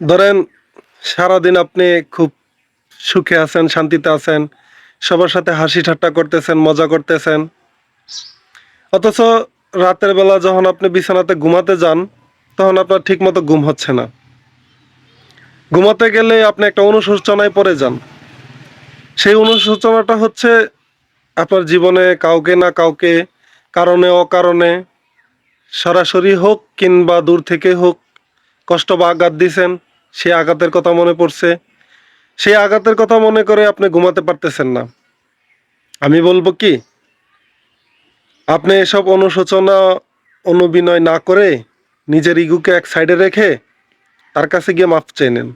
ধরেন সারাদিন আপনি খুব সুখে আছেন, শান্তিতে আছেন, সবার সাথে হাসি ঠাট্টা করতেছেন, মজা করতেছেন। অথচ রাতের বেলা যখন আপনি বিছানাতে ঘুমাতে যান, তখন আপনার ঠিকমতো ঘুম হচ্ছে না। ঘুমাতে গেলে আপনি একটা অনুশোচনায় পড়ে যান। সেই অনুশোচনাটা হচ্ছে আপনার জীবনে কাউকে না কাউকে, কারণে অকারণে, সরাসরি হোক কিংবা দূর থেকে হোক, কষ্ট বা আঘাত দিছেন, সেই আঘাতের কথা মনে পড়ছে। সেই আঘাতের কথা মনে করে আপনি ঘুমাতে পারতেছেন না। আমি বলবো কি, আপনি এসব অনুশোচনা, অনুবিনয় না করে নিজের ইগুকে এক সাইডে রেখে তার কাছে গিয়ে মাফ চেয়ে নেন।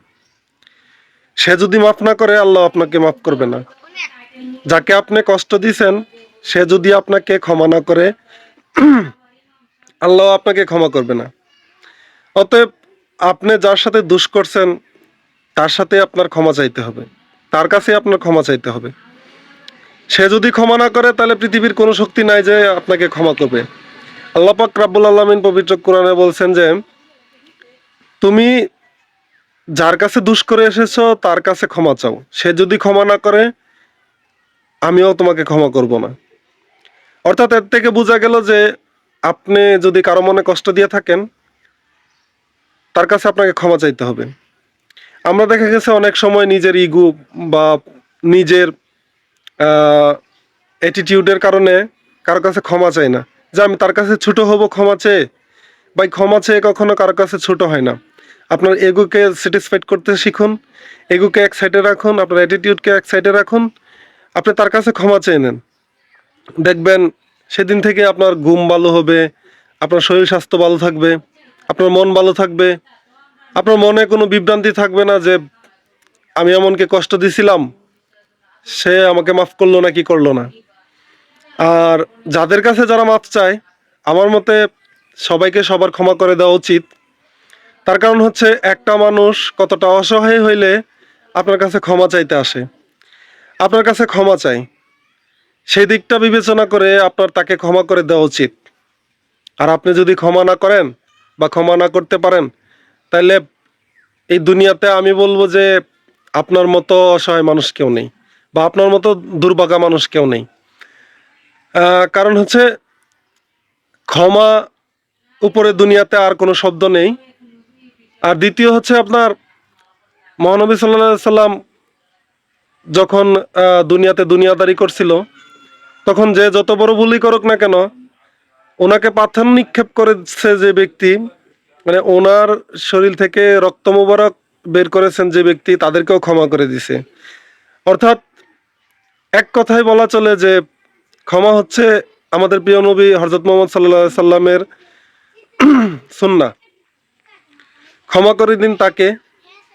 সে যদি মাফ না করে, আল্লাহ আপনাকে মাফ করবে না। যাকে আপনি কষ্ট দিছেন, সে যদি আপনাকে ক্ষমা না করে, আল্লাহ আপনাকে ক্ষমা করবে না। অতএব আপনি যার সাথে দুষ করছেন, তার সাথে আপনার ক্ষমা চাইতে হবে, তার কাছে আপনার ক্ষমা চাইতে হবে। সে যদি ক্ষমা না করে, তাহলে পৃথিবীর কোনো শক্তি নাই যে আপনাকে ক্ষমা করবে। আল্লাহ পাক রাব্বুল আলামিন পবিত্র কোরআনে বলছেন যে, তুমি যার কাছে দুষ করে এসেছো তার কাছে ক্ষমা চাও, সে যদি ক্ষমা না করে, আমিও তোমাকে ক্ষমা করব না। অর্থাৎ এর থেকে বোঝা গেল যে আপনি যদি কারো মনে কষ্ট দিয়ে থাকেন, তার কাছে আপনাকে ক্ষমা চাইতে হবে। আমরা দেখা গেছে অনেক সময় নিজের ইগো বা নিজের অ্যাটিটিউডের কারণে কারো কাছে ক্ষমা চাই না, যে আমি তার কাছে ছোট হব ক্ষমা চেয়ে। ভাই, ক্ষমা চেয়ে কখনো কারো কাছে ছোট হয় না। আপনার এগোকে স্যাটিসফাইড করতে শিখুন, এগোকে এক সাইডে রাখুন, আপনার অ্যাটিটিউডকে এক সাইডে রাখুন, আপনি তার কাছে ক্ষমা চেয়ে নেন। দেখবেন সেদিন থেকে আপনার ঘুম ভালো হবে, আপনার শরীর স্বাস্থ্য ভালো থাকবে, আপনার মন ভালো থাকবে, আপনার মনে কোনো বিভ্রান্তি থাকবে না যে আমি এমনকে কষ্ট দিছিলাম, সে আমাকে মাফ করলো না কি করলো না। আর যাদের কাছে যারা মাফ চায়, আমার মতে সবাইকে সবার ক্ষমা করে দেওয়া উচিত। তার কারণ হচ্ছে, একটা মানুষ কতটা অসহায় হইলে আপনার কাছে ক্ষমা চাইতে আসে, আপনার কাছে ক্ষমা চাই, সেই দিকটা বিবেচনা করে আপনার তাকে ক্ষমা করে দেওয়া উচিত। আর আপনি যদি ক্ষমা না করেন বা ক্ষমা না করতে পারেন, তাহলে এই দুনিয়াতে আমি বলবো যে আপনার মতো অসহায় মানুষ কেউ নেই, বা আপনার মতো দুর্ভাগা মানুষ কেউ নেই। কারণ হচ্ছে, ক্ষমা উপরে দুনিয়াতে আর কোনো শব্দ নেই। আর দ্বিতীয় হচ্ছে, আপনার মহানবী সাল্লাল্লাহু সাল্লাম যখন দুনিয়াতে দুনিয়াদারি করছিল, তখন যে যত বড় ভুলই করুক না কেন, ওনাকে পাথর নিক্ষেপ করেছে যে ব্যক্তি, মানে ওনার শরীর থেকে রক্ত মোবারক বের করেছেন যে ব্যক্তি, তাদেরকেও ক্ষমা করে দিছে। অর্থাৎ এক কথায় বলা চলে যে ক্ষমা হচ্ছে আমাদের প্রিয় নবী হযরত মুহাম্মদ সাল্লাল্লাহু আলাইহি সাল্লামের সুন্নাহ। ক্ষমা করে দিন তাকে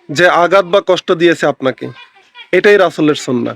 যে আঘাত বা কষ্ট দিয়েছে আপনাকে, এটাই রাসূলের সুন্নাহ।